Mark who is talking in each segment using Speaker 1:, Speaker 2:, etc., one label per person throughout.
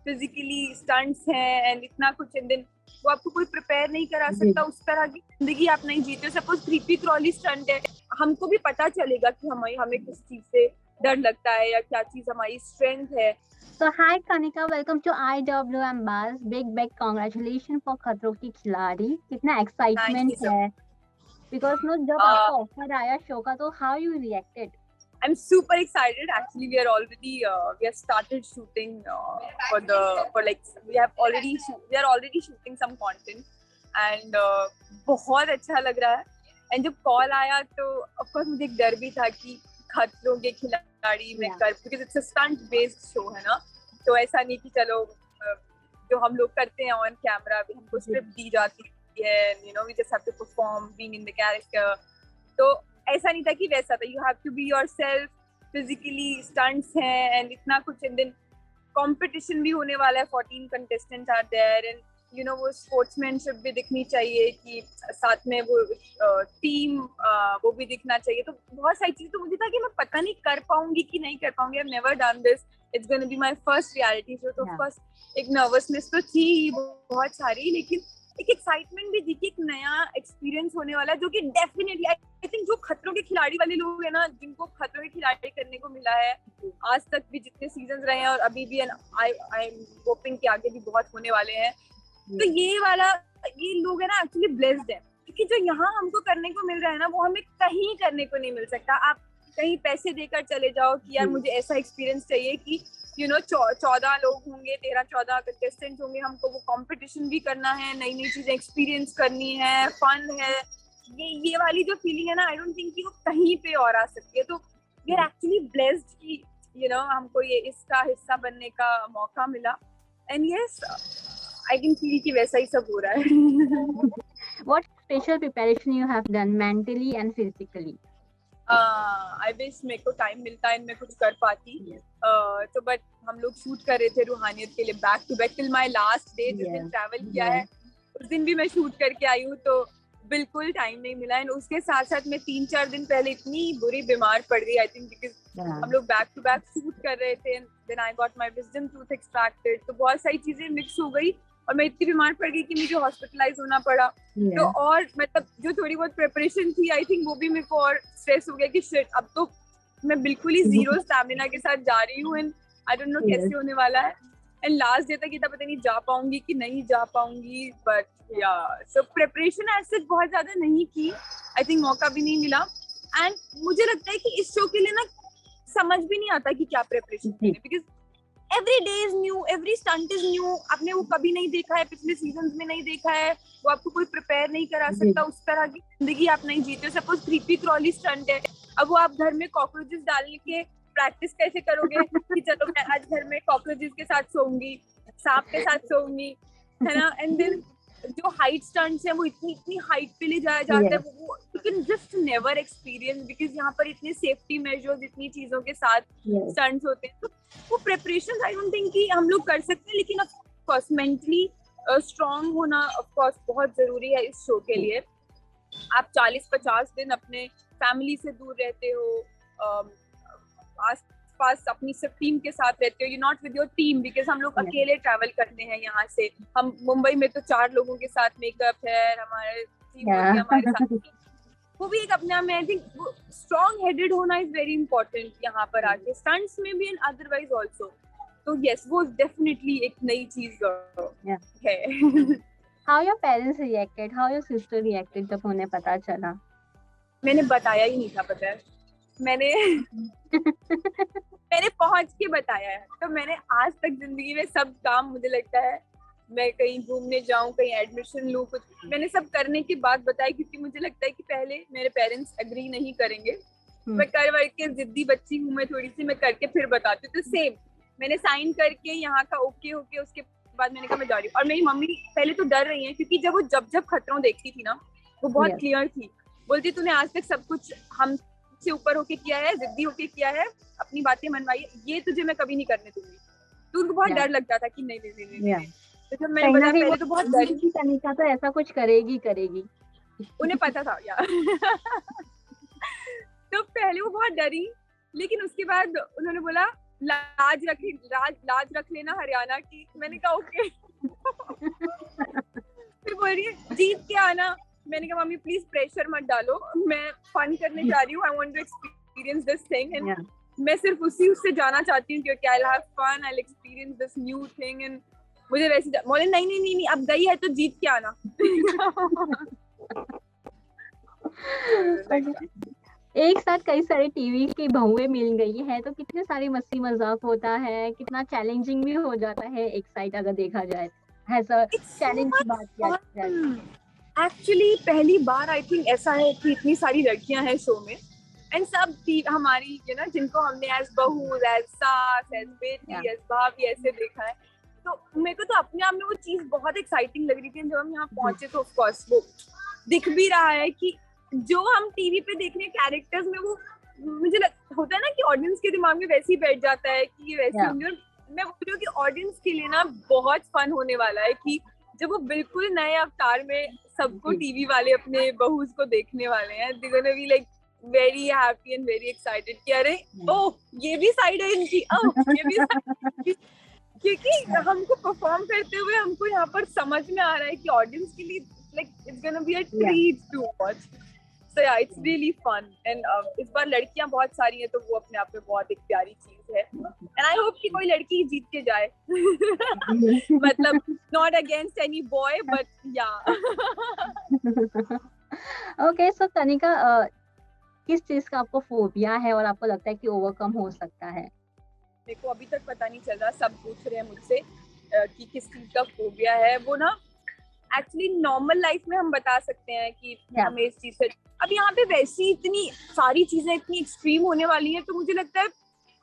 Speaker 1: Physically stunts हैं and इतना कुछ, एंड देन वो आपको कोई प्रिपेयर नहीं करा सकता, उस तरह की जिंदगी आप नहीं जीते हो। सपोज क्रीपी क्रॉली स्टंट है, हमको भी पता चलेगा कि हमें किस चीज से डर लगता है या क्या चीज हमारी स्ट्रेंथ है।
Speaker 2: So hi Kanika, welcome to IWM Buzz. Big congratulations for खतरों की खिलाड़ी. कितना एक्साइटमेंट है because no जब आपका ऑफर आया शो का तो how you reacted?
Speaker 1: I'm super excited. Actually, we have started shooting we are already shooting some content and बहुत अच्छा लग रहा है. And जब कॉल आया तो of course मुझे एक डर भी था कि खतरों के खिलाड़ी में कर, because it's a stunt based show है ना, तो ऐसा नहीं कि चलो जो हम लोग करते हैं ऑन कैमरा भी हमको स्क्रिप्ट दी जाती है, you know, we just have to perform being in the character. तो ऐसा नहीं था कि वैसा था, you have to be yourself, physically stunts हैं एंड इतना कुछ, एंड देन कंपटीशन भी होने वाला है, 14 contestants are there and you know वो स्पोर्ट्समैनशिप भी दिखनी चाहिए कि साथ में वो टीम वो भी दिखना चाहिए. तो बहुत सारी चीजें, तो मुझे था कि मैं पता नहीं कर पाऊंगी कि नहीं कर पाऊंगी. I have never done this, it's gonna be my first reality show. तो ऑफ कोर्स एक नर्वसनेस तो थी बहुत सारी, लेकिन एक एक्साइटमेंट भी थी कि एक नया एक्सपीरियंस होने वाला है, जो कि डेफिनेटली आई थिंक जो खतरों के खिलाड़ी वाले लोग हैं ना, जिनको खतरों के खिलाड़ी करने को मिला है आज तक भी, जितने सीजन रहे हैं और अभी भी, आई एम होपिंग कि आगे भी बहुत होने वाले हैं. तो ये लोग है ना एक्चुअली ब्लेस्ड है, क्योंकि जो यहाँ हमको करने को मिल रहा है ना वो हमें कहीं करने को नहीं मिल सकता. आप कहीं पैसे देकर चले जाओ कि यार मुझे ऐसा एक्सपीरियंस चाहिए कि यू नो 14 लोग होंगे, 13-14 कंटेस्टेंट होंगे, हमको वो कंपटीशन भी करना है, नई नई चीजें एक्सपीरियंस करनी है, फन है, ये वाली जो फीलिंग है ना, आई डोंट थिंक कि वो कहीं पे और आ सकती है. तो वी आर एक्चुअली ब्लेस्ड कि यू नो हमको ये इसका हिस्सा बनने का मौका मिला. And yes, I can feel कि वैसा ही सब हो रहा है.
Speaker 2: What special preparation you have done mentally and physically?
Speaker 1: I wish मेरे को टाइम मिलता है मैं कुछ कर पाती. तो बट हम लोग शूट कर रहे थे रूहानियत के लिए back to back till my last day. जिस दिन ट्रैवल किया है उस दिन भी मैं शूट करके आई हूँ, तो बिल्कुल टाइम नहीं मिला. एंड उसके साथ साथ मैं 3-4 दिन पहले इतनी बुरी बीमार पड़ गई, आई थिंक बिकॉज हम लोग बैक टू बैक शूट कर रहे थे. Then I got my wisdom tooth extracted, तो बहुत सारी चीजें मिक्स हो गई और मैं इतनी बीमार पड़ गई कि मुझे हॉस्पिटलाइज होना पड़ा. तो और मतलब जो थोड़ी बहुत प्रिपरेशन थी आई थिंक वो भी मेरे को और स्ट्रेस हो गया कि शिट, अब तो मैं बिल्कुल ही जीरो स्टैमिना के साथ जा रही हूँ एंड आई डोंट नो कैसे होने वाला है. एंड लास्ट डे तक ये था पता नहीं जा पाऊंगी कि नहीं जा पाऊंगी. बट या सो प्रिपरेशन ऐसे बहुत ज्यादा नहीं की, आई थिंक मौका भी नहीं मिला. एंड मुझे लगता है कि इस शो के लिए ना समझ भी नहीं आता कि क्या प्रिपरेशन करनी है, because every day is new, every stunt is new. आपने वो कभी नहीं देखा है, पिछले सीजन्स में नहीं देखा है, वो आपको कोई प्रिपेयर नहीं करा सकता. उस तरह की जिंदगी आप नहीं जीते हो. सपोज क्रीपी क्रॉली स्टंट है, अब वो आप घर में कॉकरोचेस डालने के प्रैक्टिस कैसे करोगे कि चलो मैं आज घर में कॉकरोचेस के साथ सोऊंगी, सांप के साथ सोऊंगी, है ना. एंड देन जो हाइट स्टंट्स हैं वो इतनी हाइट पे ले जाया जाता है, वो you can just never experience, because यहाँ पर इतने सेफ्टी मेजर्स, इतनी चीजों के साथ स्टंट्स होते हैं. तो वो प्रिपरेशन आई डोंट थिंक कि हम लोग कर सकते हैं, लेकिन ऑफ कोर्स मेंटली स्ट्रांग होना ऑफ कोर्स बहुत जरूरी है इस शो के लिए. आप 40-50 दिन अपने फैमिली से दूर रहते हो, आस पास अपनी सब टीम के साथ रहते हो, you not with your team, because हम लोग अकेले ट्रैवल करते हैं यहाँ से. हम मुंबई में तो 4 लोगों के साथ मेकअप है, हमारे टीम होती है हमारे साथ. वो भी एक अपने आप में आई थिंक स्ट्रॉन्ग हेडेड होना इज वेरी इंपॉर्टेंट यहाँ पर आके, स्टंट्स में भी एंड अदरवाइज ऑल्सो. तो यस, वो डेफिनेटली एक नई चीज है.
Speaker 2: How your parents reacted? How your sister reacted जब उन्हें पता चला?
Speaker 1: मैंने बताया ही नहीं था, पता है. मैंने पहुंच के बताया है. तो मैंने आज तक जिंदगी में सब काम, मुझे लगता है मैं कहीं घूमने जाऊं, कहीं एडमिशन लूं, कुछ मैंने सब करने के बाद बताया, क्योंकि मुझे लगता है कि पहले मेरे पेरेंट्स एग्री नहीं करेंगे. मैं कर वर के जिद्दी बच्ची हूँ मैं थोड़ी सी, मैं करके फिर बताती हूँ. तो सेम मैंने साइन करके यहाँ का ओके होके उसके बाद मैंने कहा मैं जा रही हूँ. और मेरी मम्मी पहले तो डर रही है, क्योंकि जब वो जब खतरों देखती थी ना वो बहुत क्लियर थी. बोलती तूने आज तक सब कुछ हम से ऊपर होके किया है, जिद्दी होके किया है, अपनी बातें मनवाई, ये तुझे मैं कभी नहीं करने दूंगी. तो उनको बहुत डर लगता था कि नहीं. तो जब मैंने बताया पहले तो बहुत डरी
Speaker 2: थी, कनिका तो ऐसा कुछ करेगी.
Speaker 1: उन्हें पता था यार. तो पहले वो बहुत डरी, लेकिन उसके बाद उन्होंने बोला लाज रख लेना हरियाणा की। मैंने कहा ओके। फिर बोल रही है जीत के आना। मैंने कहा मम्मी प्लीज प्रेशर मत डालो, मैं फन करने जा रही हूँ, I want to experience this thing and मैं सिर्फ उससे जाना चाहती हूँ क्योंकि I have fun, I experience this new thing and मुझे वैसे बोले नहीं अब गई है तो जीत के आना।
Speaker 2: एक साथ कई सारे टीवी की बहुएं मिल गई है तो कितने सारी मस्ती मजाक होता है, कितना चैलेंजिंग भी हो जाता है एक साइड अगर देखा जाए, ऐसा चैलेंज की बात किया जाए।
Speaker 1: एक्चुअली पहली बार आई थिंक ऐसा है कि इतनी सारी लड़कियां हैं शो में एंड सब हमारी ना जिनको हमने एज बहू, एज सास, एज बेटी, एज भाभी ऐसे देखा है, तो मेरे को तो अपने आप में वो चीज बहुत एक्साइटिंग लग रही थी। जब हम यहाँ पहुंचे तो ऑफ कोर्स वो दिख भी रहा है कि जो हम टीवी पे देख रहे हैं कैरेक्टर्स में वो मुझे होता है ना कि ऑडियंस के दिमाग में वैसे ही बैठ जाता है कि ये वैसे होंगे। और मैं बोल रही हूँ कि ऑडियंस के लिए ना बहुत फन होने वाला है कि जब वो बिल्कुल नए अवतार में सबको टीवी वाले अपने बहूज को देखने वाले हैं, they gonna be like very happy and very excited कि अरे ओह ये भी साइड है इनकी, ओह ये भी क्योंकि हमको परफॉर्म करते हुए हमको यहाँ पर समझ में आ रहा है कि ऑडियंस के लिए like it's gonna be a treat to watch. So yeah, it's really fun and इस बार लड़कियां बहुत सारी हैं तो वो अपने आप में बहुत एक प्यारी चीज है and I hope कि कोई लड़की जीत के जाए। मतलब not against any boy but yeah.
Speaker 2: Okay, so तनिका किस चीज का आपको फोबिया है और आपको लगता है कि ओवरकम हो सकता है?
Speaker 1: देखो अभी तक पता नहीं चल रहा, सब पूछ रहे हैं मुझसे कि किस चीज का फोबिया है। वो ना एक्चुअली नॉर्मल लाइफ में हम बता सकते हैं कि हमें इस चीज से, अब यहाँ पे वैसी इतनी सारी चीजें इतनी एक्सट्रीम होने वाली हैं तो मुझे लगता है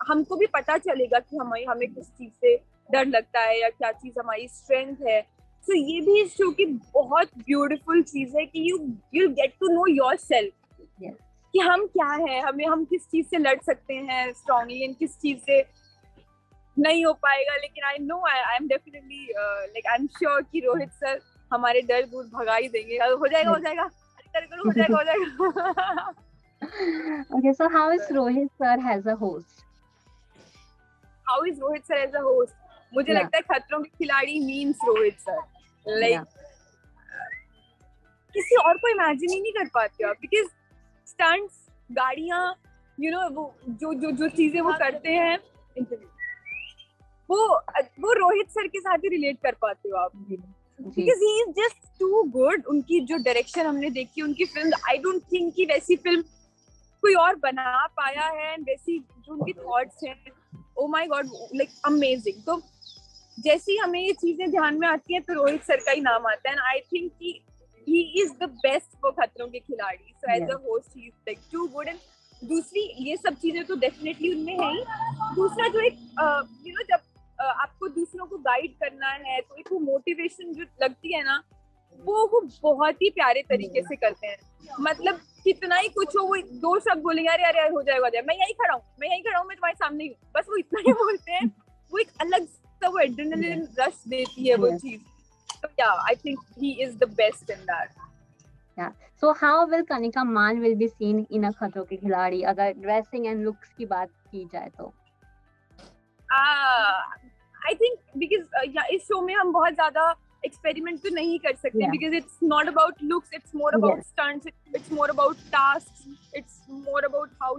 Speaker 1: हमको भी पता चलेगा कि हमें किस चीज से डर लगता है या क्या चीज हमारी स्ट्रेंथ है। तो ये भी इस शो की बहुत ब्यूटीफुल चीज है कि you get to know yourself कि हम क्या है, हम किस चीज से लड़ सकते हैं स्ट्रांगली एंड किस चीज से नहीं हो पाएगा। लेकिन I know I am definitely like I am sure कि रोहित सर हमारे डर दूर भगा ही देंगे। हो जाएगा हो जाएगा हो जाएगा।
Speaker 2: Okay, so how is Rohit sir as a host?
Speaker 1: How is Rohit sir as a host? मुझे लगता है खतरों के खिलाड़ी means रोहित सर, like किसी और को इमेजिन ही नहीं कर पाते हो आप, because stunts, गाड़ियाँ, you know वो जो चीजें वो करते हैं वो रोहित सर के साथ ही रिलेट कर पाते हो आप। Because he is just too good. उनकी जो डायरेक्शन हमने देखी उनकी फिल्म, I don't think कि वैसी फिल्म कोई और बना पाया है and वैसी जो उनकी थॉट्स हैं, oh my God, like amazing। तो जैसी हमें ये चीजें ध्यान में आती हैं तो रोहित सर का ही नाम आता है and I think कि he is the best for खतरों के खिलाड़ी। So as a host he is like too good and दूसरी ये सब चीजें तो डेफिनेटली उनमें है ही। दूसरा जो एक you know जब आपको दूसरों को गाइड करना है तो एक वो मोटिवेशन जो लगती है ना वो बहुत ही प्यारे तरीके से करते हैं। मतलब कितना ही कुछ हो वो दो शब्द बोलेंगे, अरे अरे हो जाएगा मैं यही खड़ा हूँ मैं तुम्हारे सामने ही हूँ, बस वो इतना ही बोलते हैं। वो एक अलग सा वो एड्रेनलिन रश देती है वो चीज। तो या I think he is the best in that.
Speaker 2: So how will Kanika Maan will be seen in a खतरों के खिलाड़ी अगर ड्रेसिंग एंड लुक्स की बात की जाए तो?
Speaker 1: I think because इस शो में हम बहुत ज्यादा एक्सपेरिमेंट तो नहीं कर सकते because it's not about looks, it's more about stunts, it's more about tasks, it's more about how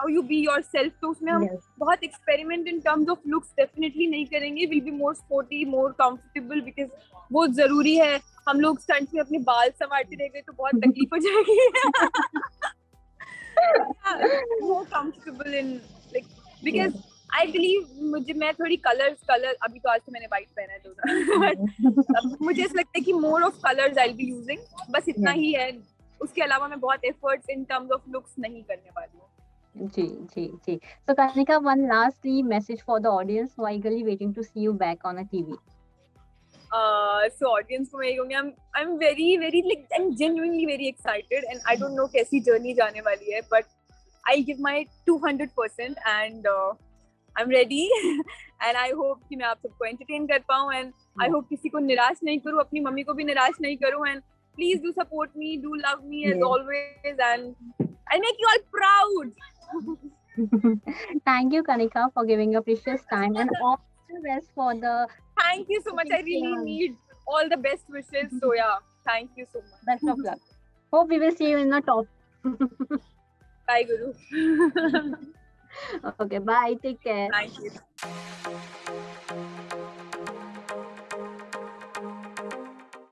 Speaker 1: you be yourself। तो उसमें हम बहुत experiment in terms of looks definitely नहीं करेंगे। We'll be more sporty, more comfortable because वो जरूरी है। हम लोग स्टंट्स में अपने बाल संवारते रह गए तो बहुत तकलीफ हो जाएगी। More comfortable in like because I believe मैं थोड़ी कलर अभी तो आज तो मैंने व्हाइट पहना है तो मुझे ऐसा लगता है कि more of colours I will be using, बस इतना ही है। उसके अलावा मैं बहुत efforts in terms of looks नहीं करने वाली हूँ।
Speaker 2: जी। So Kanika, one lastly message for the audience who are eagerly waiting to see you back on a TV.
Speaker 1: So audience को मैं यही कहूँगी, I'm very like I'm genuinely very excited and I don't know कैसी journey जाने वाली है but I'll give my 200% and I'm ready and I hope कि मैं आप सबको entertain कर पाऊँ and I hope किसी को निराश नहीं करूँ, अपनी मम्मी को भी निराश नहीं करूँ and please do support me, do love me as always and I'll make you all proud।
Speaker 2: Thank you, Kanika, for giving your precious time and all the best for the.
Speaker 1: Thank you so much. I really need all the best wishes. So yeah, thank you so much.
Speaker 2: Best of luck. Hope we will see you in the top.
Speaker 1: Bye, Guru.
Speaker 2: Okay, bye. Take care.
Speaker 1: Thank you.